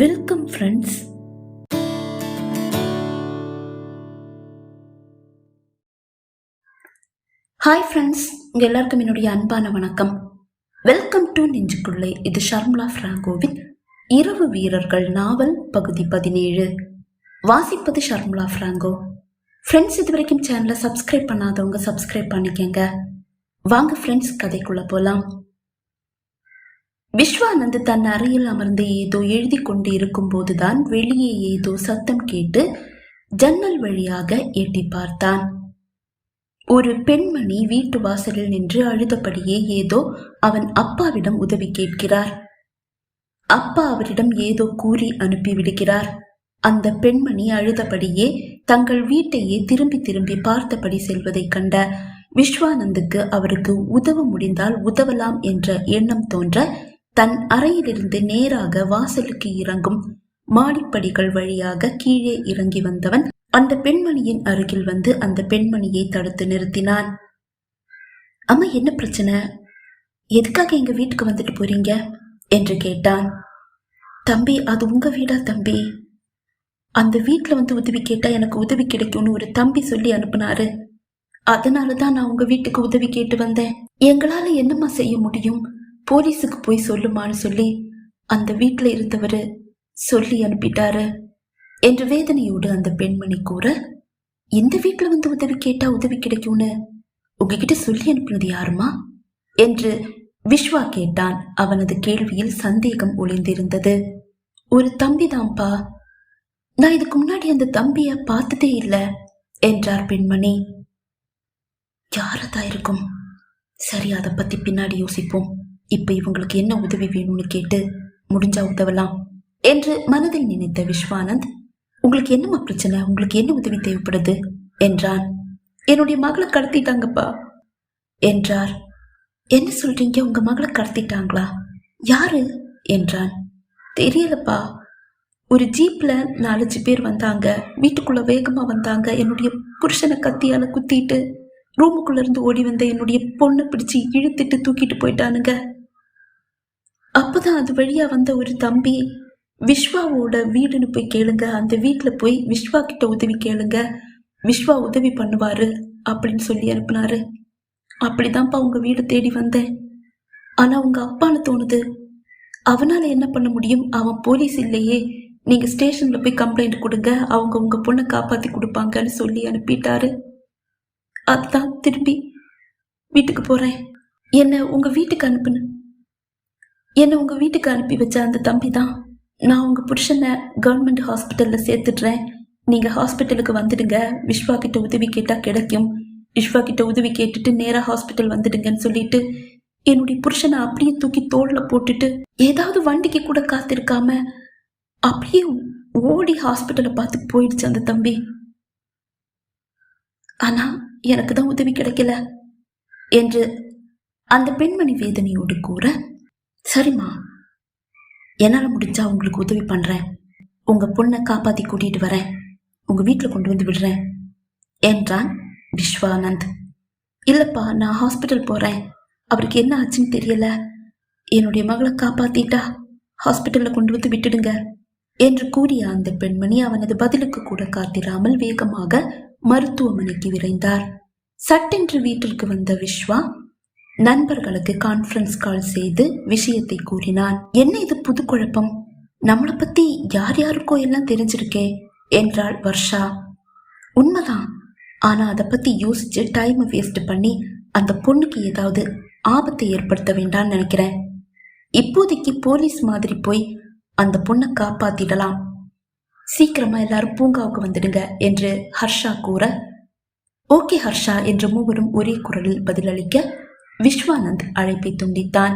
Welcome friends. Hi friends, உங்க எல்லாருக்கும் என்னுடைய அன்பான வணக்கம். வெல்கம் டு நெஞ்சுக்குள்ளே. இது ஷர்மிளா பிராங்கோவின் இரவு வீரர்கள் நாவல் பகுதி 17. வாசிப்பது ஷர்மிளா பிராங்கோ. ஃப்ரெண்ட்ஸ், இது வரைக்கும் சேனலை சப்ஸ்கிரைப் பண்ணாதவங்க சப்ஸ்கிரைப் பண்ணிக்கங்க. வாங்க ஃப்ரெண்ட்ஸ், கதைக்குள்ள போலாம். விஸ்வானந்த் தன் அறையில் அமர்ந்து ஏதோ எழுதி கொண்டு இருக்கும் போதுதான் வெளியே ஏதோ சத்தம் கேட்டு ஜன்னல் வழியாக எட்டி பார்த்தான். ஒரு பெண்மணி வீட்டு வாசலில் நின்று அழுதபடியே ஏதோ அவன் அப்பாவிடம் உதவி கேட்கிறார். அப்பா அவரிடம் ஏதோ கூறி அனுப்பிவிடுகிறார். அந்த பெண்மணி அழுதபடியே தங்கள் வீட்டையே திரும்பி திரும்பி பார்த்தபடி செல்வதை கண்ட விஸ்வானந்துக்கு அவருக்கு உதவ முடிந்தால் உதவலாம் என்ற எண்ணம் தோன்ற தன் அறையிலிருந்து நேராக வாசலுக்கு இறங்கும் மாடிப்படிகள் வழியாக கீழே இறங்கி வந்தவன் அந்த பெண்மணியின் அருகில் வந்து அந்த பெண்மணியை தடுத்து நிறுத்தினான். அம்மா, என்ன பிரச்சனை? எதுக்காக எங்க வீட்டுக்கு வந்துட்டு போறீங்க என்று கேட்டான். தம்பி, அது உங்க வீடா தம்பி? அந்த வீட்டுல வந்து உதவி கேட்டா எனக்கு உதவி கிடைக்கும்னு ஒரு தம்பி சொல்லி அனுப்புனாரு. அதனாலதான் நான் உங்க வீட்டுக்கு உதவி கேட்டு வந்தேன். எங்களால என்னம்மா செய்ய முடியும்? போலீஸுக்கு போய் சொல்லுமான்னு சொல்லி அந்த வீட்டுல இருந்தவரு சொல்லி அனுப்பிட்டாரு என்று வேதனையோடு அந்த பெண்மணி கூற, இந்த வீட்டுல வந்து உதவி கேட்டா உதவி கிடைக்கும்னு உங்ககிட்ட சொல்லி அனுப்புனது யாருமா என்று விஸ்வா கேட்டான். அவனது கேள்வியில் சந்தேகம் ஒளிந்திருந்தது. ஒரு தம்பிதான்ப்பா, நான் இதுக்கு முன்னாடி அந்த தம்பிய பார்த்ததே இல்லை என்றார் பெண்மணி. யாரதா இருக்கும்? சரி, அதை பத்தி பின்னாடி யோசிப்போம். இப்ப இவங்களுக்கு என்ன உதவி வேணும்னு கேட்டு முடிஞ்சா உதவலாம் என்று மனதில் நினைத்த விஸ்வானந்த், உங்களுக்கு என்னமா பிரச்சனை? உங்களுக்கு என்ன உதவி தேவைப்படுது என்றான். என்னுடைய மகளை கடத்திட்டாங்கப்பா என்றார். என்ன சொல்றீங்க? உங்க மகளை கடத்திட்டாங்களா? யாரு என்றான். தெரியலப்பா. ஒரு ஜீப்ல 4-5 பேர் வந்தாங்க. வீட்டுக்குள்ள வேகமா வந்தாங்க. என்னுடைய புருஷனை கத்தியால குத்திட்டு ரூமுக்குள்ள இருந்து ஓடி வந்த என்னுடைய பொண்ணை பிடிச்சு இழுத்துட்டு தூக்கிட்டு போயிட்டானுங்க. அப்பதான் அது வழியா வந்த ஒரு தம்பி, விஸ்வாவோட வீடுன்னு போய் கேளுங்க, அந்த வீட்டுல போய் விஸ்வா கிட்ட உதவி கேளுங்க, விஸ்வா உதவி பண்ணுவாரு அப்படின்னு சொல்லி அனுப்புனாரு. அப்படிதான்ப்பா உங்க வீடு தேடி வந்தேன். ஆனா உங்க அப்பான்னு தோணுது. அவனால என்ன பண்ண முடியும்? அவன் போலீஸ் இல்லையே. நீங்க ஸ்டேஷன்ல போய் கம்ப்ளைண்ட் கொடுங்க, அவங்க உங்க பொண்ணை காப்பாத்தி கொடுப்பாங்கன்னு சொல்லி அனுப்பிட்டாரு. அதுதான் திரும்பி வீட்டுக்கு போறேன். என்ன உங்க வீட்டுக்கு அனுப்பி வச்ச அந்த தம்பி தான். நான் உங்க புருஷனை கவர்மெண்ட் ஹாஸ்பிட்டல்ல சேர்த்துடுறேன். நீங்க ஹாஸ்பிட்டலுக்கு வந்துடுங்க. விஸ்வா கிட்ட உதவி கேட்டா கிடைக்கும். விஸ்வா கிட்ட உதவி கேட்டுட்டு நேரா ஹாஸ்பிட்டல் வந்துடுங்கன்னு சொல்லிட்டு என்னுடைய புருஷனை அப்படியே தூக்கி தோல்ல போட்டுட்டு ஏதாவது வண்டிக்கு கூட காத்திருக்காம அப்படியே ஓடி ஹாஸ்பிட்டலை பார்த்து போயிடுச்சு அந்த தம்பி. ஆனா எனக்கு தான் உதவி கிடைக்கல என்று அந்த பெண்மணி வேதனையோடு கூற, சரிம்மா, என்னால முடிஞ்சா உங்களுக்கு உதவி பண்றேன். உங்க பொண்ணை காப்பாத்தி கூட்டிட்டு வரேன். உங்க வீட்டுல கொண்டு வந்து விடுறேன் என்றான் விஸ்வானந்த். இல்லப்பா, நான் ஹாஸ்பிட்டல் போறேன். அவருக்கு என்ன ஆச்சுன்னு தெரியல. என்னுடைய மகளை காப்பாத்திட்டா ஹாஸ்பிட்டல்ல கொண்டு வந்து விட்டுடுங்க என்று கூறிய அந்த பெண்மணி அவனது பதிலுக்கு கூட காத்திராமல் வேகமாக மருத்துவமனைக்கு விரைந்தார். சட்டென்று வீட்டிற்கு வந்த விஸ்வா நண்பர்களுக்கு கான்ஃபரன்ஸ் கால் செய்து விஷயத்தை கூறினான். என்ன இது புது குழப்பம்? நம்மளை பத்தி யார் யாருக்கோ எல்லாம் தெரிஞ்சிருக்கே என்றாள் வர்ஷா. உண்மைதான். ஆனா அதை பத்தி யோசிச்சு டைம் வேஸ்ட் பண்ணி அந்த பொண்ணுக்கு ஏதாவது ஆபத்தை ஏற்படுத்த வேண்டாம்னு நினைக்கிறேன். இப்போதைக்கு போலீஸ் மாதிரி போய் அந்த பொண்ணை காப்பாத்திடலாம். சீக்கிரமா எல்லாரும் பூங்காவுக்கு வந்துடுங்க என்று ஹர்ஷா கூற, ஓகே ஹர்ஷா என்று மூவரும் ஒரே குரலில் பதிலளிக்க விஸ்வானந்த் அழைப்பை துண்டித்தான்.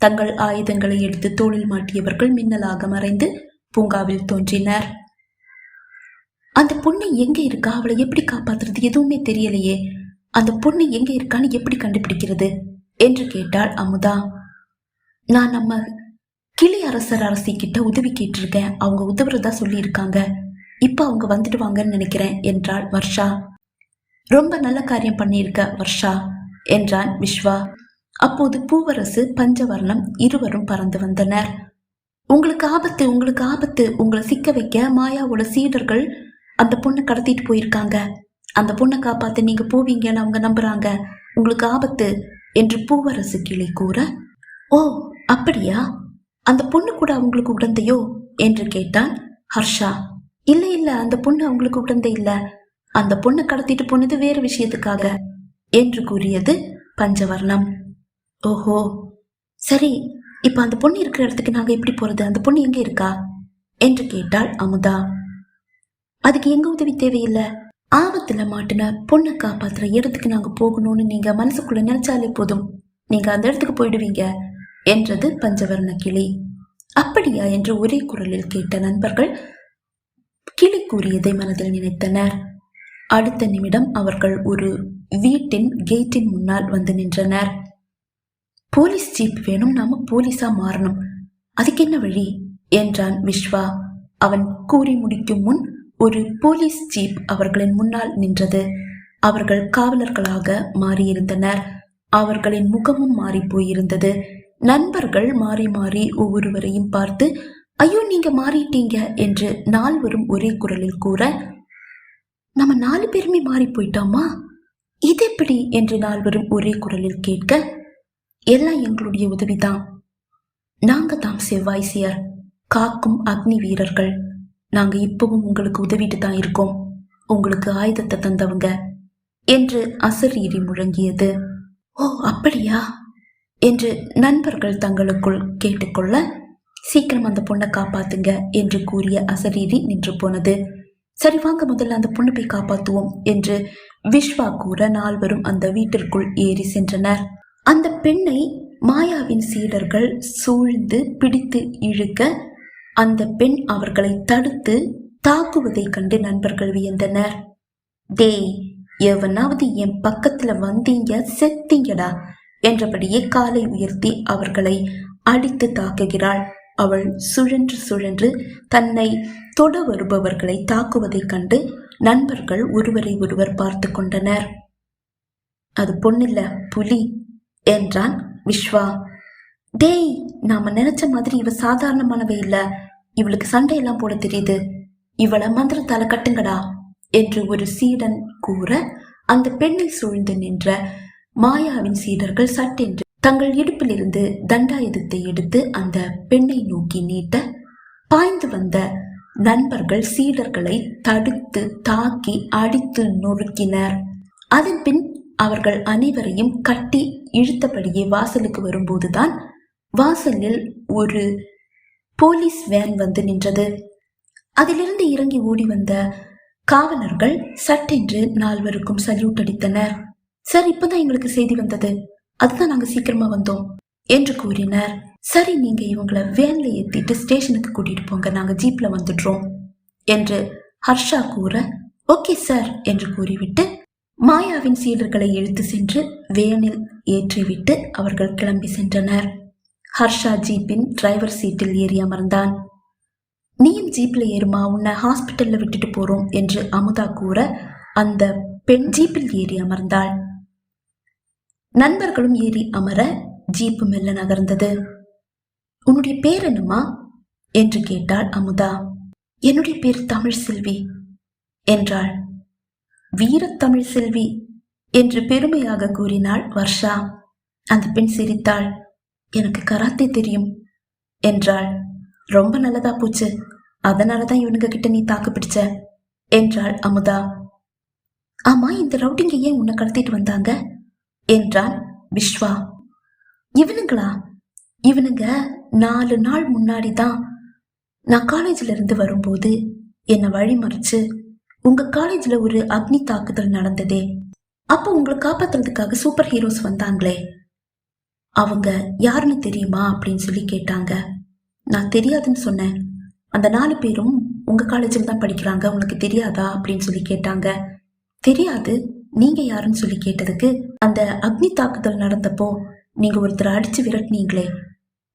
தங்கள் ஆயுதங்களை எடுத்து தோளில் மாட்டியவர்கள் மின்னலாக மறைந்து பூங்காவில் தோன்றினர். அந்த பொண்ணு எங்க இருக்கா? அவளை எப்படி காப்பாத்துறது? எதுவுமே தெரியலையே. அந்த பொண்ணு எங்க இருக்கான்னு எப்படி கண்டுபிடிக்கிறது என்று கேட்டாள் அமுதா. நான் நம்ம கிளி அரசர் அரசி கிட்ட உதவி கேட்டிருக்கேன். அவங்க உதவுறதா சொல்லி இருக்காங்க. இப்ப அவங்க வந்துடுவாங்கன்னு நினைக்கிறேன் என்றாள் வர்ஷா. ரொம்ப நல்ல காரியம் பண்ணியிருக்க வர்ஷா என்றான் விஸ்வா. அப்போது பூவரசு, பஞ்சவர்ணம் இருவரும் பறந்து வந்தனர். உங்களுக்கு ஆபத்து, உங்களுக்கு ஆபத்து, உங்களை சிக்க வைக்க மாயாவோட சீடர்கள் அந்த பொண்ணை கடத்திட்டு போயிருக்காங்க. அந்த பொண்ணை காப்பாத்த நீங்க போவீங்கன்னு அவங்க நம்புறாங்க. உங்களுக்கு ஆபத்து என்று பூவரசு கிளி கூற, ஓ அப்படியா, அந்த பொண்ணு கூட அவங்களுக்கு உடந்தையோ என்று கேட்டான் ஹர்ஷா. இல்ல இல்ல, அந்த பொண்ணு அவங்களுக்கு உடந்தை இல்ல, அந்த பொண்ணை கடத்திட்டு போனது வேறு விஷயத்துக்காக என்று கூறியது பஞ்சவர்ணம். ஓஹோ சரி, இப்ப அந்த பொண்ணு இருக்கிற இடத்துக்கு நாங்க எப்படி போறது? அந்த பொண்ணு எங்க இருக்கா என்று கேட்டாள் அமுதா. அதுக்கு எங்க உதவி தேவையில்லை. ஆபத்துல மாட்டின பொண்ணை காப்பாத்துற இடத்துக்கு நாங்க போகணும்னு நீங்க மனசுக்குள்ள நினைச்சாலே போதும், நீங்க அந்த இடத்துக்கு போயிடுவீங்க என்றது பஞ்சவர்ண கிளி. அப்படியா என்று ஒரே குரலில் கேட்ட நண்பர்கள் கிளி கூறியதை மனதில் நினைத்தனர். அடுத்த நிமிடம் அவர்கள் ஒரு வீட்டின் கேட்டின் முன்னால் வந்து நின்றனர். போலீஸ் ஜீப் வேணும், நாம போலீஸா மாறணும், அதுக்கு என்ன வழி என்றான் விஸ்வா. அவன் கூறி முடிக்கும் முன் ஒரு போலீஸ் ஜீப் அவர்களின் முன்னால் நின்றது. அவர்கள் காவலர்களாக மாறியிருந்தனர். அவர்களின் முகமும் மாறி போயிருந்தது. நண்பர்கள் மாறி மாறி ஒவ்வொருவரையும் பார்த்து, ஐயோ நீங்க மாறிட்டீங்க என்று நால்வரும் ஒரே குரலில் கூற, நம்ம 4 பேருமே மாறி போயிட்டோமா, இது எப்படி என்று நால்வரும் ஒரே குரலில் கேட்க, எல்லாம் எங்களுடைய உதவிதான், நாங்க தான் செவ்வாய்சியர், காக்கும் அக்னி வீரர்கள், நாங்க இப்பவும் உங்களுக்கு உதவிட்டு தான் இருக்கோம், உங்களுக்கு ஆயுதத்தை தந்தவங்க என்று அசரீரி முழங்கியது. ஓ அப்படியா என்று நண்பர்கள் தங்களுக்குள் கேட்டுக்கொள்ள, சீக்கிரம் அந்த பொண்ணை காப்பாத்துங்க என்று கூறிய அசரீரி நின்று போனது. சரி வாங்க முதல்ல அந்த பொண்ணை போய் காப்பாத்துவோம் என்று விஸ்வா கூற நால்வரும் அந்த வீட்டிற்குள் ஏறி சென்றனர். அந்த பெண்ணை மாயாவின் சீடர்கள் சூழ்ந்து பிடித்து இழுக்க, அந்த பெண் அவர்களை தடுத்து தாக்குவதை கண்டு நண்பர்கள் வியந்தனர். டேய், எவனாவது என் பக்கத்துல வந்தீங்க செத்தீங்கடா என்றபடியே காலை உயர்த்தி அவர்களை அடித்து தாக்குகிறாள். அவள் சுழன்று சுழன்று தன்னை தொட வருபவர்களை தாக்குவதை கண்டு நண்பர்கள் ஒருவரை ஒருவர் பார்த்து கொண்டனர். அது பொண்ணில்ல, புலி என்றான் விஸ்வா. டேய், நாம நினைச்ச மாதிரி இவ சாதாரணமானவை இல்ல, இவளுக்கு சண்டையெல்லாம் போட தெரியுது, இவளை மந்திரத்தால கட்டுங்கடா என்று ஒரு சீடன் கூற, அந்த பெண்ணை சூழ்ந்து நின்ற மாயாவின் சீடர்கள் சட்டென்று தங்கள் இடுப்பில் இருந்து தண்டாயுதத்தை எடுத்து அந்த பெண்ணை நோக்கி நீட்ட, பாய்ந்து வந்த நண்பர்கள் சீடர்களை தடுத்து தாக்கி அடித்து நொறுக்கினர். அதன் பின் அவர்கள் அனைவரையும் கட்டி இழுத்தபடியே வாசலுக்கு வரும்போதுதான் வாசலில் ஒரு போலீஸ் வேன் வந்து நின்றது. அதிலிருந்து இறங்கி ஓடி வந்த காவலர்கள் சட்டென்று நால்வருக்கும் சல்யூட் அடித்தனர். சார், இப்பதான் எங்களுக்கு செய்தி வந்தது, அதுதான் நாங்க சீக்கிரமா வந்தோம் என்று கூறினர். சரி, நீங்க இவங்களை வேன்ல ஏத்திட்டு ஸ்டேஷனுக்கு கூட்டிட்டு போங்க, நாங்க ஜீப்ல வந்துடுறோம் என்று ஹர்ஷா கூற, ஓகே சார் என்று கூறிவிட்டு மாயாவின் சீடர்களை இழுத்து சென்று வேனில் ஏற்றிவிட்டு அவர்கள் கிளம்பி சென்றனர். ஹர்ஷா ஜீப்பின் டிரைவர் சீட்டில் ஏறி அமர்ந்தான். நீயும் ஜீப்ல ஏறுமா, உன்னை ஹாஸ்பிட்டல்ல விட்டுட்டு போறோம் என்று அமுதா கூற, அந்த பெண் ஜீப்பில் ஏறி அமர்ந்தாள். நண்பர்களும் ஏறி அமர ஜீப்பு மெல்ல நகர்ந்தது. உன்னுடைய பேர் என்னம்மா என்று கேட்டாள் அமுதா. என்னுடைய பேர் தமிழ் செல்வி என்றாள். வீரத்தமிழ் செல்வி என்று பெருமையாக கூறினாள் வர்ஷா. அந்த பெண் சிரித்தாள். எனக்கு கராத்தே தெரியும் என்றாள். ரொம்ப நல்லதா போச்சு, அதனாலதான் இவனுங்க கிட்ட நீ தாக்கு பிடிச்ச என்றாள் அமுதா. ஆமா, இந்த ரவுடிங்க ஏன் உன்னை கடத்திட்டு வந்தாங்க என்றான் விஸ்வா. இவனுங்களா? இவனுங்க 4 நாள் முன்னாடிதான் நான் காலேஜ்ல இருந்து வரும்போது என்னை வழிமறிச்சு உங்க காலேஜ்ல ஒரு அக்னி தாக்குதல் நடந்ததே, அப்போ உங்களை காப்பாத்துறதுக்காக சூப்பர் ஹீரோஸ் வந்தாங்களே, அவங்க யாருன்னு தெரியுமா அப்படின்னு சொல்லி கேட்டாங்க. நான் தெரியாதுன்னு சொன்னேன். அந்த 4 பேரும் உங்க காலேஜில் தான் படிக்கிறாங்க, உனக்கு தெரியாதா அப்படின்னு சொல்லி கேட்டாங்க. தெரியாது, நீங்க யாருன்னு சொல்லி கேட்டதுக்கு, அந்த அக்னி தாக்குதல் நடந்தப்போ நீங்க ஒருத்தரை அடிச்சு விரட்டினீங்களே,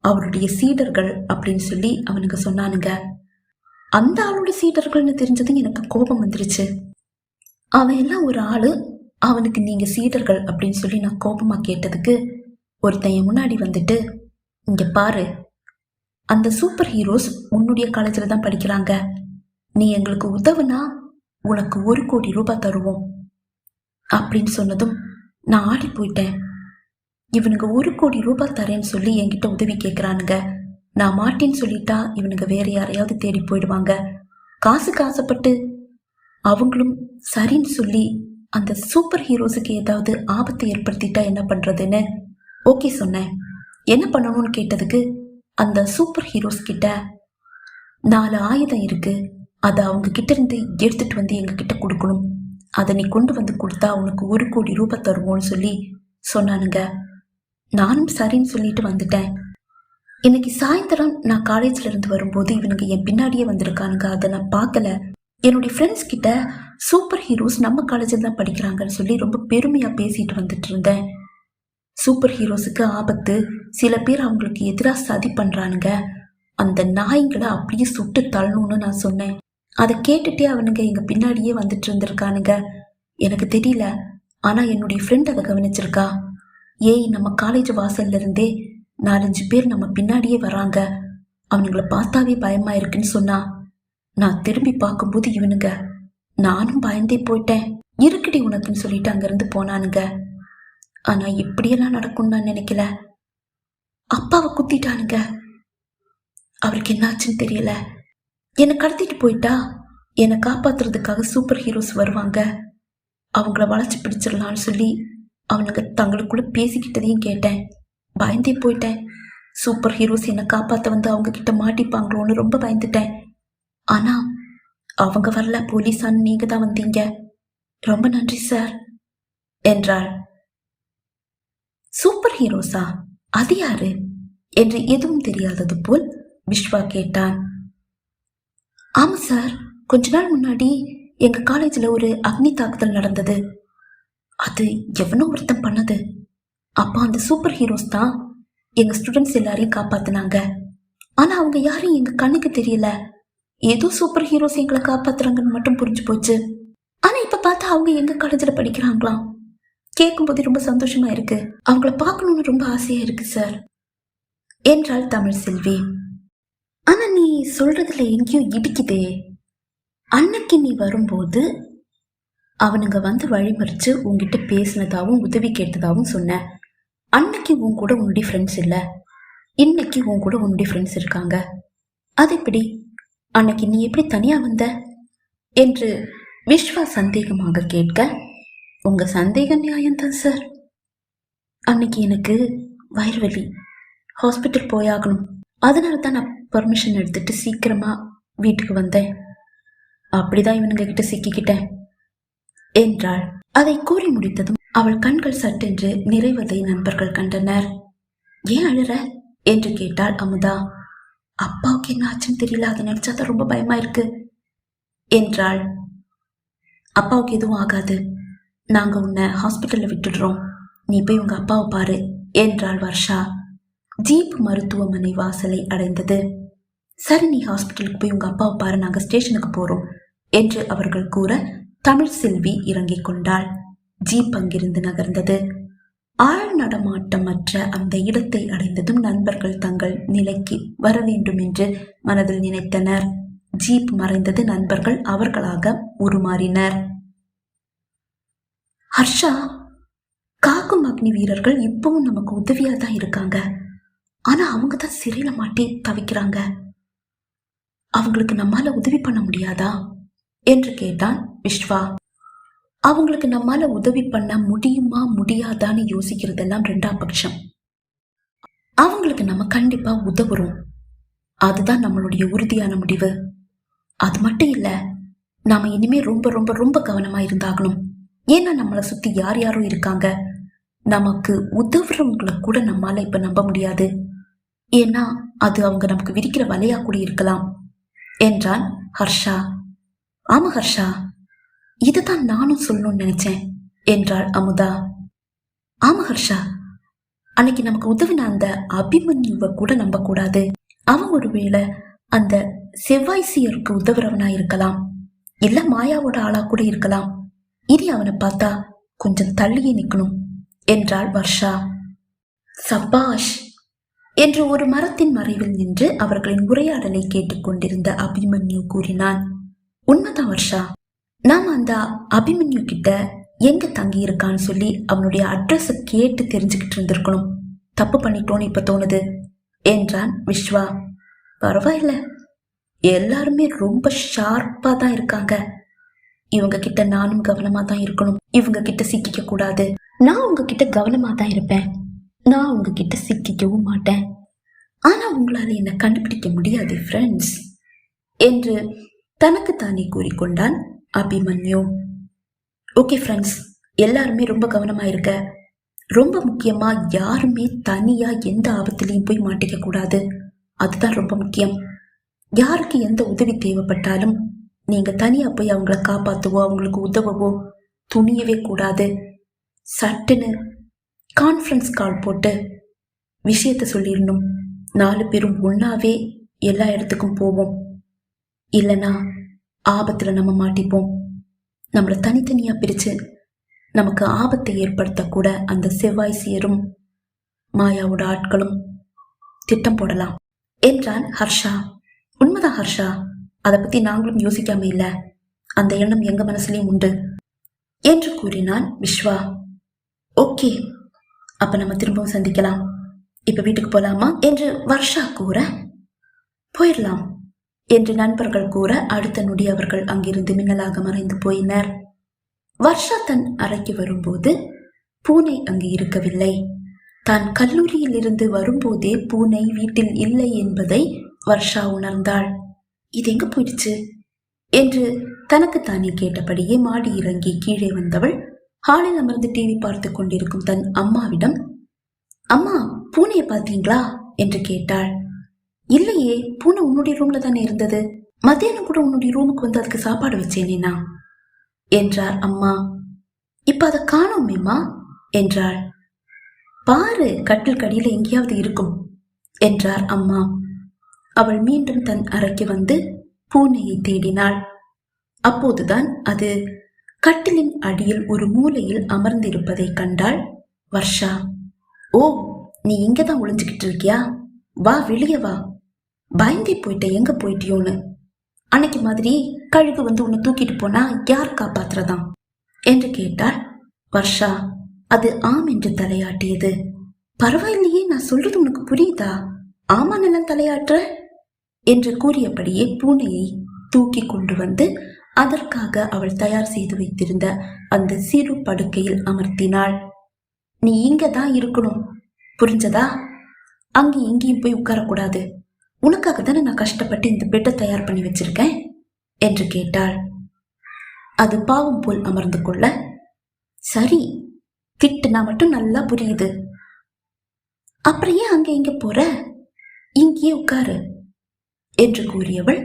அவருடைய சீடர்கள் அப்படின்னு சொல்லி அவனுக்கு சொன்னானுங்க. அந்த ஆளுடைய சீடர்கள்னு தெரிஞ்சது எனக்கு கோபம் வந்துருச்சு. அவன் எல்லாம் ஒரு ஆளு, அவனுக்கு நீங்க சீடர்கள் அப்படின்னு சொல்லி நான் கோபமா கேட்டதுக்கு ஒருத்தன் முன்னாடி வந்துட்டு, இங்க பாரு, அந்த சூப்பர் ஹீரோஸ் உன்னுடைய காலேஜில் தான் படிக்கிறாங்க. நீ எங்களுக்கு உதவுனா உனக்கு 1 கோடி ரூபாய் தருவோம் அப்படின்னு சொன்னதும் நான் ஆடி போயிட்டேன். இவனுங்க 1 கோடி ரூபாய் தரேன்னு சொல்லி என்கிட்ட உதவி கேட்குறானுங்க. நான் மாட்டேன்னு சொல்லிட்டா இவனுங்க வேற யாரையாவது தேடி போயிடுவாங்க. காசுக்கு ஆசைப்பட்டு அவங்களும் சரின்னு சொல்லி அந்த சூப்பர் ஹீரோஸுக்கு ஏதாவது ஆபத்தை ஏற்படுத்திட்டா என்ன பண்றதுன்னு ஓகே சொன்னேன். என்ன பண்ணணும்னு கேட்டதுக்கு அந்த சூப்பர் ஹீரோஸ் கிட்ட 4 ஆயுதம் இருக்கு, அதை அவங்க கிட்ட இருந்து எடுத்துட்டு வந்து எங்க கிட்ட கொடுக்கணும், அதை நீ கொண்டு வந்து கொடுத்தா உனக்கு 1 கோடி ரூபாய் தருவோம்னு சொல்லி சொன்னானுங்க. நானும் சரின்னு சொல்லிட்டு வந்துட்டேன். இன்னைக்கு சாயந்தரம் நான் காலேஜ்ல இருந்து வரும்போது இவனுங்க என் பின்னாடியே வந்திருக்கானுங்க. அதை நான் பார்க்கல. என்னுடைய ஃப்ரெண்ட்ஸ் கிட்ட சூப்பர் ஹீரோஸ் நம்ம காலேஜில் தான் படிக்கிறாங்கன்னு சொல்லி ரொம்ப பெருமையா பேசிட்டு வந்துட்டு இருந்தேன். சூப்பர் ஹீரோஸுக்கு ஆபத்து, சில பேர் அவங்களுக்கு எதிராக சதி பண்றானுங்க, அந்த நாய்களை அப்படியே சுட்டு தள்ளணும்னு நான் சொன்னேன். அதை கேட்டுட்டே அவனுங்க எங்க பின்னாடியே வந்துட்டு இருந்திருக்கானுங்க. எனக்கு தெரியல, ஆனா என்னுடைய ஃப்ரெண்ட் அதை கவனிச்சிருக்கா. ஏய், நம்ம காலேஜ் வாசல்ல இருந்தே 4-5 பேர் நம்ம பின்னாடியே வராங்க, அவனுங்களை பார்த்தாவே பயமா இருக்குன்னு சொன்னா. நான் திரும்பி பார்க்கும்போது இவனுங்க, நானும் பயந்தே போயிட்டேன். இருக்குடி உனக்குன்னு சொல்லிட்டு அங்கிருந்து போனானுங்க. ஆனா இப்படியெல்லாம் நடக்கும்னு நான் நினைக்கல. அப்பாவை குத்திட்டானுங்க. அவருக்கு என்னாச்சுன்னு தெரியல. என்னை கடத்திட்டு போயிட்டா என்னை காப்பாத்துறதுக்காக சூப்பர் ஹீரோஸ் வருவாங்க, அவங்கள வளைச்சு பிடிச்சிடலான்னு சொல்லி அவனுங்க தங்களுக்குள்ள பேசிக்கிட்டதையும் கேட்டேன். பயந்தே போயிட்டேன். சூப்பர் ஹீரோஸ் என்னை காப்பாத்த வந்து அவங்க கிட்ட மாட்டிப்பாங்களோன்னு ரொம்ப பயந்துட்டேன். ஆனா அவங்க வரல, போலீஸான்னு நீங்க தான் வந்தீங்க. ரொம்ப நன்றி சார் என்றாள். சூப்பர் ஹீரோஸா? அது யாரு என்று எதுவும் தெரியாதது போல் விஸ்வா கேட்டான். ஆமா சார், கொஞ்ச நாள் முன்னாடி எங்க காலேஜ்ல ஒரு அக்னி தாக்குதல் நடந்தது. அது எவனோ ஒருத்தன் பண்ணது. அப்ப அந்த சூப்பர் ஹீரோஸ் தான் எங்க ஸ்டூடெண்ட்ஸ் எல்லாரையும் காப்பாத்தினாங்க. ஆனா அவங்க யாரும் எங்க கண்ணுக்கு தெரியல. ஏதோ சூப்பர் ஹீரோஸ் எங்களை காப்பாத்துறாங்கன்னு மட்டும் புரிஞ்சு போச்சு. ஆனா இப்ப பார்த்தா அவங்க எங்க காலேஜ்ல படிக்கிறாங்களாம். கேட்கும் போது ரொம்ப சந்தோஷமா இருக்கு. அவங்கள பார்க்கணும்னு ரொம்ப ஆசையா இருக்கு சார் என்றாள் தமிழ் செல்வி. ஆனா நீ சொல்றதுல எங்கேயோ இடிக்குதே. அன்னைக்கு நீ வரும்போது அவனுங்க வந்து வழிமறிச்சு உன்கிட்ட பேசினதாவும் உதவி கேட்டதாவும் சொன்ன. அன்னைக்கு உன் கூட உன்னுடைய ஃப்ரெண்ட்ஸ் இல்ல, இன்னைக்கு உன் கூட உன்னுடைய ஃப்ரெண்ட்ஸ் இருக்காங்க. அது எப்படி? அன்னைக்கு நீ எப்படி தனியா வந்த என்று விஸ்வா சந்தேகமாக கேட்க, உங்க சந்தேகம் நியாயம்தான் சார். அன்னைக்கு எனக்கு வயிறு வலி, ஹாஸ்பிட்டல் போயாகணும். அதனால தான் நான் பர்மிஷன் எடுத்துட்டு சீக்கிரமா வீட்டுக்கு வந்தேன். அப்படிதான் இவனுங்க கிட்ட சிக்கிக்கிட்டேன் என்றாள். அதை கூறி முடித்ததும் அவள் கண்கள் சட்டென்று நிறைவதை நண்பர்கள் கண்டனர். ஏன் அழுற என்று கேட்டாள் அமுதா. அப்பாவுக்கு என்ன ஆச்சுன்னு தெரியல, அதை நினைச்சாதான் ரொம்ப பயமா இருக்கு என்றாள். அப்பாவுக்கு எதுவும் ஆகாது, நாங்க உன்னை ஹாஸ்பிட்டல்ல விட்டுடுறோம், நீ போய் உங்க அப்பாவை பாரு என்றாள் வர்ஷா. ஜீப் மருத்துவமனை வாசலை அடைந்தது. சரி, நீ ஹாஸ்பிட்டலுக்கு போய் உங்க அப்பாவை பாரு, நாங்க ஸ்டேஷனுக்கு போறோம் என்று அவர்கள் கூற தமிழ் செல்வி இறங்கிக் கொண்டாள். ஜீப் அங்கிருந்து நகர்ந்தது. ஆள் நடமாட்டமற்ற அந்த இடத்தை அடைந்ததும் நண்பர்கள் தங்கள் நிலைக்கு வர வேண்டும் என்று மனதில் நினைத்தனர். ஜீப் மறைந்தது. நண்பர்கள் அவர்களாக உருமாறினர். ஹர்ஷா, காக்கும் அக்னி வீரர்கள் இப்பவும் நமக்கு உதவியா தான் இருக்காங்க. ஆனா அவங்க தான் சிறையில மாட்டி தவிக்கிறாங்க. அவங்களுக்கு நம்மால உதவி பண்ண முடியாதா என்று கேட்டான் விஸ்வா. அவங்களுக்கு நம்மால உதவி பண்ண முடியுமா முடியாதான்னு யோசிக்கிறதெல்லாம் 2ஆம் பட்சம். அவங்களுக்கு நம்ம கண்டிப்பா உதவுறோம், அதுதான் நம்மளுடைய உறுதியான முடிவு. அது மட்டும் இல்ல, நாம இனிமே ரொம்ப ரொம்ப ரொம்ப கவனமா இருந்தாகணும். ஏன்னா நம்மளை சுத்தி யார் யாரும் இருக்காங்க. நமக்கு உதவுறவங்களை கூட நம்மால இப்ப நம்ப முடியாது. ஏன்னா அது அவங்க நமக்கு விரிக்கிற வலையா கூட இருக்கலாம் என்றான் ஹர்ஷா. ஆமா ஹர்ஷா, இதுதான் நானும் சொல்லணும்னு நினைச்சேன் என்றாள் அமுதா. ஆமா ஹர்ஷா, அன்னைக்கு நமக்கு உதவின அந்த அபிமன்யுவை கூட நம்ப கூடாது. அவன் ஒருவேளை அந்த செவ்வாய்சியருக்கு உதவுறவனா இருக்கலாம், இல்ல மாயாவோட ஆளா கூட இருக்கலாம். இனி அவனை பார்த்தா கொஞ்சம் தள்ளியே நிக்கணும் என்றாள் வர்ஷா. சபாஷ், என்று ஒரு மரத்தின் மறைவில் நின்று அவர்களின் உரையாடலை கேட்டுக்கொண்டிருந்த அபிமன்யு கூறினான். உண்மைதான் வர்ஷா, நாம அந்த அபிமன்யு கிட்ட எங்க தங்கி இருக்கான்னு சொல்லி அவனுடைய அட்ரஸ கேட்டு தெரிஞ்சுக்கிட்டு இருந்திருக்கணும். தப்பு பண்ணிட்டோன்னு இப்ப தோணுது என்றான் விஸ்வா. பரவாயில்ல, எல்லாருமே ரொம்ப ஷார்ப்பா தான் இருக்காங்க. இவங்க கிட்ட நானும் கவனமா தான் இருக்கணும். இவங்க கிட்ட சிக்கிக்க கூடாது. நான் உங்ககிட்ட கவனமா தான் இருப்பேன். நான் உங்ககிட்ட சிக்கிக்கவும் மாட்டேன். ஆனா உங்களால என்ன கண்டுபிடிக்க முடியாது ஃப்ரெண்ட்ஸ் என்று தனக்கு தானே கூறிக்கொண்டான் அபிமன்யு. ஓகே ஃப்ரெண்ட்ஸ், எல்லாருமே ரொம்ப கவனமா இருக்க. ரொம்ப முக்கியமா யாருமே தனியா எந்த ஆபத்திலையும் போய் மாட்டிக்க கூடாது. அதுதான் ரொம்ப முக்கியம். யாருக்கு எந்த உதவி தேவைப்பட்டாலும் நீங்க தனியா போய் அவங்கள காப்பாத்துவோ அவங்களுக்கு உதவவோ துணியவே கூடாது. சட்டுன்னு கான்ஃபரன்ஸ் கால் போட்டு விஷயத்த சொல்லிடணும். 4 பேரும் ஒன்னாவே எல்லா இடத்துக்கும் போவோம். இல்லைன்னா ஆபத்துல நம்ம மாட்டிப்போம். நம்மளை தனித்தனியா பிரிச்சு நமக்கு ஆபத்தை ஏற்படுத்த கூட அந்த செவ்வாய்சியரும் மாயாவோட ஆட்களும் திட்டம் போடலாம் என்றான் ஹர்ஷா. உண்மைதான் ஹர்ஷா, அதை பத்தி நாங்களும் யோசிக்காம இல்ல. அந்த எண்ணம் எங்க மனசுலயும் உண்டு என்று கூறினான் விஸ்வா. ஓகே, அப்ப நம்ம திரும்பவும் சந்திக்கலாம். இப்ப வீட்டுக்கு போலாமா என்று வர்ஷா கூற, போயிடலாம் என்று நண்பர்கள் கூற அடுத்த நொடி அவர்கள் அங்கிருந்து மின்னலாக மறைந்து போயினர். வர்ஷா தன் அறைக்கு வரும்போது பூனை அங்கு இருக்கவில்லை. தான் கல்லூரியில் இருந்து வரும்போதே பூனை வீட்டில் இல்லை என்பதை வர்ஷா உணர்ந்தாள். இது எங்க போயிடுச்சு என்று தனக்கு தானே கேட்டபடியே மாடி இறங்கி கீழே வந்தவள் ஹாலில் அமர்ந்து டிவி பார்த்து கொண்டிருக்கும் தன் அம்மாவிடம், அம்மா பூனையை பார்த்தீங்களா என்று கேட்டாள். இல்லையே, பூனை உன்னுடைய ரூம்ல தானே இருந்தது. மத்தியானம் கூட உன்னுடைய ரூமுக்கு வந்து அதுக்கு சாப்பாடு வச்சேனேனா என்றார் அம்மா. இப்ப அதை காணோமேம்மா என்றாள். பாரு, கட்டில் கடியில எங்கேயாவது இருக்கும் என்றார் அம்மா. அவள் மீண்டும் தன் அறைக்கு வந்து பூனையை தேடினாள். அப்போதுதான் அது கட்டிலின் அடியில் ஒரு மூலையில் அமர்ந்திருப்பதை கண்டாள் வர்ஷா. ஓ, நீ இங்கதான் ஒளிஞ்சுக்கிட்டு இருக்கியா? வா, வெளியே வா. பயந்தே போயிட்ட, எங்க போயிட்டியோன்னு. அன்னைக்கு மாதிரி கழுகு வந்து உன்னை தூக்கிட்டு போனா யார் காப்பாத்துறதாம் என்று கேட்டாள் வர்ஷா. அது ஆம் என்று தலையாட்டியது. பரவாயில்லையே, நான் சொல்றது உனக்கு புரியுதா? ஆமா, நல்லா தலையாட்டுற என்று கூறியபடியே பூனையை தூக்கி கொண்டு வந்து அதற்காக அவள் தயார் செய்து வைத்திருந்த அந்த சிறு படுக்கையில் அமர்த்தினாள். நீ இங்கதான் இருக்கணும், புரிஞ்சதா? அங்கே இங்கேயும் போய் உட்காரக்கூடாது. உனக்காக தானே நான் கஷ்டப்பட்டு இந்த பெட்டை தயார் பண்ணி வச்சிருக்கேன் என்று கேட்டாள். அது பாவம் போல் அமர்ந்து கொள்ள, சரி, திட்டுனா மட்டும் நல்லா புரியுது. அப்புறம் ஏன் அங்க இங்க போற? இங்கேயே உட்காரு என்று கூறியவள்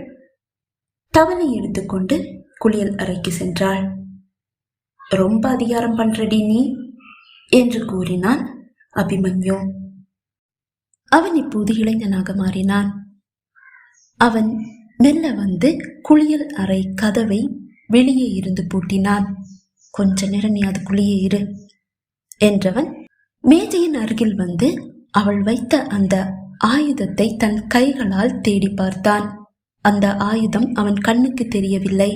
டவலை எடுத்துக்கொண்டு குளியல் அறைக்கு சென்றாள். ரொம்ப அதிகாரம் பண்றடி நீ என்று கூறினான் அபிமன்யு. அவன் இப்போது இளைஞனாக மாறினான். அவன் மெல்ல வந்து குளியல் அறை கதவை வெளியே இருந்து பூட்டினான். கொஞ்ச நேரம் நீ அதுக்குள்ளேயே இரு என்றவன் மேஜையின் அருகில் வந்து அவள் வைத்த அந்த ஆயுதத்தை தன் கைகளால் தேடி பார்த்தான். அந்த ஆயுதம் அவன் கண்ணுக்கு தெரியவில்லை.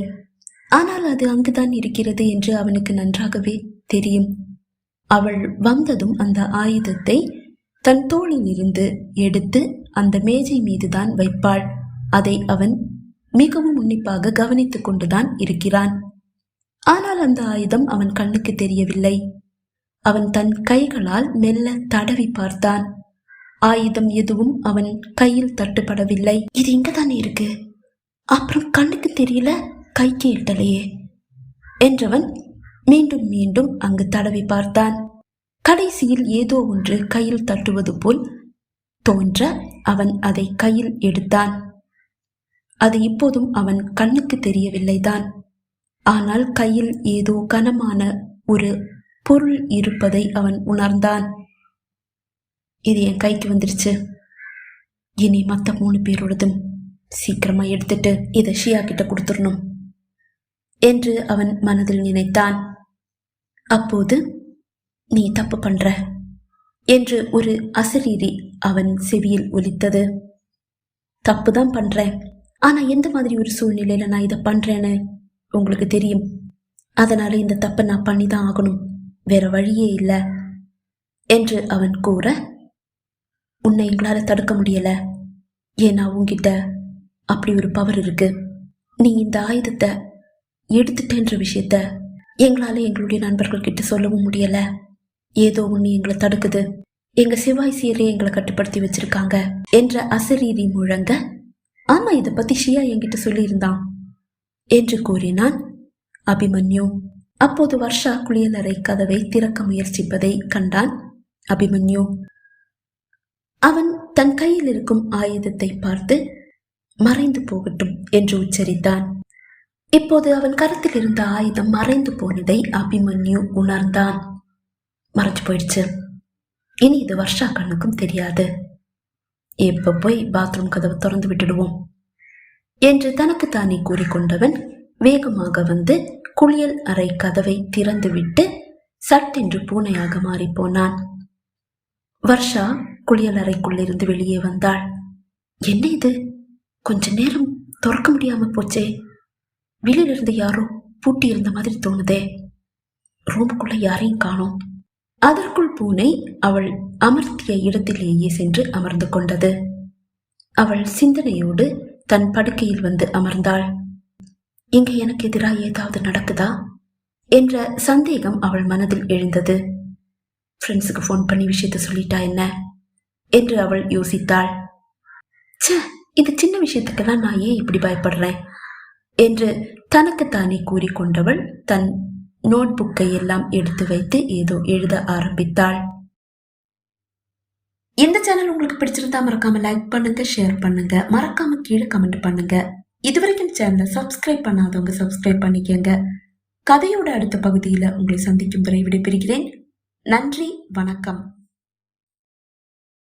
ஆனால் அது அங்குதான் இருக்கிறது என்று அவனுக்கு நன்றாகவே தெரியும். அவள் வந்ததும் அந்த ஆயுதத்தை தன் தோளில் இருந்து எடுத்து அந்த மேஜை மீதுதான் வைப்பாள். அதை அவன் மிகவும் உன்னிப்பாக கவனித்துக் கொண்டுதான் இருக்கிறான். ஆனால் அந்த ஆயுதம் அவன் கண்ணுக்கு தெரியவில்லை. அவன் தன் கைகளால் மெல்ல தடவி பார்த்தான். ஆயுதம் எதுவும் அவன் கையில் தட்டுப்படவில்லை. இது இங்கதானே இருக்கு, அப்புறம் கண்ணுக்கு தெரியல, கைக்கு எட்டலையே என்றவன் மீண்டும் மீண்டும் அங்கு தடவி பார்த்தான். கடைசியில் ஏதோ ஒன்று கையில் தட்டுவது போல் தோன்ற அவன் அதை கையில் எடுத்தான். அது இப்போதும் அவன் கண்ணுக்கு தெரியவில்லைதான். ஆனால் கையில் ஏதோ கனமான ஒரு பொருள் இருப்பதை அவன் உணர்ந்தான். இது என் கைக்கு வந்துருச்சு, இனி மற்ற 3 பேரோடதும் சீக்கிரமா எடுத்துட்டு இதை ஷியா கிட்ட கொடுத்துடணும் என்று அவன் மனதில் நினைத்தான். அப்போது நீ தப்பு பண்ற என்று ஒரு அசரீரி அவன் செவியில் ஒலித்தது. தப்புதான் பண்றேன், ஆனா எந்த மாதிரி ஒரு சூழ்நிலையில நான் இதை பண்றேன்னு உங்களுக்கு தெரியும். அதனால இந்த தப்பை நான் பண்ணிதான் ஆகணும், வேற வழியே இல்ல என்று அவன் கூற, உன்னை எங்களால தடுக்க முடியல. ஏன்னா உன்கிட்ட அப்படி ஒரு பவர் இருக்கு. நீ இந்த ஆயுதத்தை எடுத்துட்டேன்ற விஷயத்த எங்களால எங்களுடைய நண்பர்கள் கிட்ட சொல்லவும் முடியல. ஏதோ ஒண்ணு எங்களை தடுக்குது, எங்க சிவாய்சியரே எங்களை கட்டுப்படுத்தி வச்சிருக்காங்க என்ற அசரீரி முழங்க, ஆமா இத பத்தி ஷியா என்கிட்ட சொல்லியிருந்தான் என்று கூறினான் அபிமன்யு. அப்போது வர்ஷா குளியலறை கதவை திறக்க முயற்சிப்பதை கண்டான் அபிமன்யு. அவன் தன் கையில் இருக்கும் ஆயுதத்தை பார்த்து மறைந்து போகட்டும் என்று உச்சரித்தான். இப்போது அவன் கரத்தில் இருந்த ஆயுதம் மறைந்து போனதை அபிமன்யு உணர்ந்தான். மறைஞ்சு போயிடுச்சு, இனி இது வர்ஷா கண்ணுக்கும் தெரியாது. எப்ப போய் பாத்ரூம் கதவை திறந்து விட்டுடுவோம் என்று தனக்கு தானே கூறிக்கொண்டவன் வேகமாக வந்து குளியல் அறை கதவை திறந்து விட்டு சட்டென்று பூனையாக மாறி போனான். வர்ஷா குளியல் அறைக்குள்ளிருந்து வெளியே வந்தாள். என்ன இது, கொஞ்ச நேரம் திறக்க முடியாம போச்சே, வெளியிலிருந்து யாரோ பூட்டி இருந்த மாதிரி தோணுதே, ரூமுக்குள்ள யாரையும் காணோம். அதற்குள் பூனை அவள் அமர்த்திய இடத்திலேயே சென்று அமர்ந்து கொண்டது. அவள் சிந்தனையோடு தன் படுக்கையில் வந்து அமர்ந்தாள். இங்க எனக்கு எதிராக ஏதாவது நடக்குதா என்ற சந்தேகம் அவள் மனதில் எழுந்தது. ஃப்ரெண்ட்ஸுக்கு ஃபோன் பண்ணி விஷயத்த சொல்லிட்டா என்ன என்று அவள் யோசித்தாள். ச்சே, இந்த சின்ன விஷயத்துக்கெல்லாம் நான் ஏன் இப்படி பயப்படுறேன் என்று தனக்குத்தானே கூறிக்கொண்டவள் தன் நோட் புக்கை எல்லாம் எடுத்து வைத்து ஏதோ எழுத ஆரம்பித்தாள். இந்த சேனல் உங்களுக்கு பிடிச்சிருந்தா மறக்காம லைக் பண்ணுங்க, ஷேர் பண்ணுங்க, மறக்காம கீழே கமெண்ட் பண்ணுங்க. இதுவரைக்கும் சேனலை சப்ஸ்கிரைப் பண்ணாதவங்க சப்ஸ்கிரைப் பண்ணிக்கங்க. கதையோட அடுத்த பகுதியில உங்களை சந்திக்கும் வரை விடைபெறுகிறேன். நன்றி, வணக்கம்.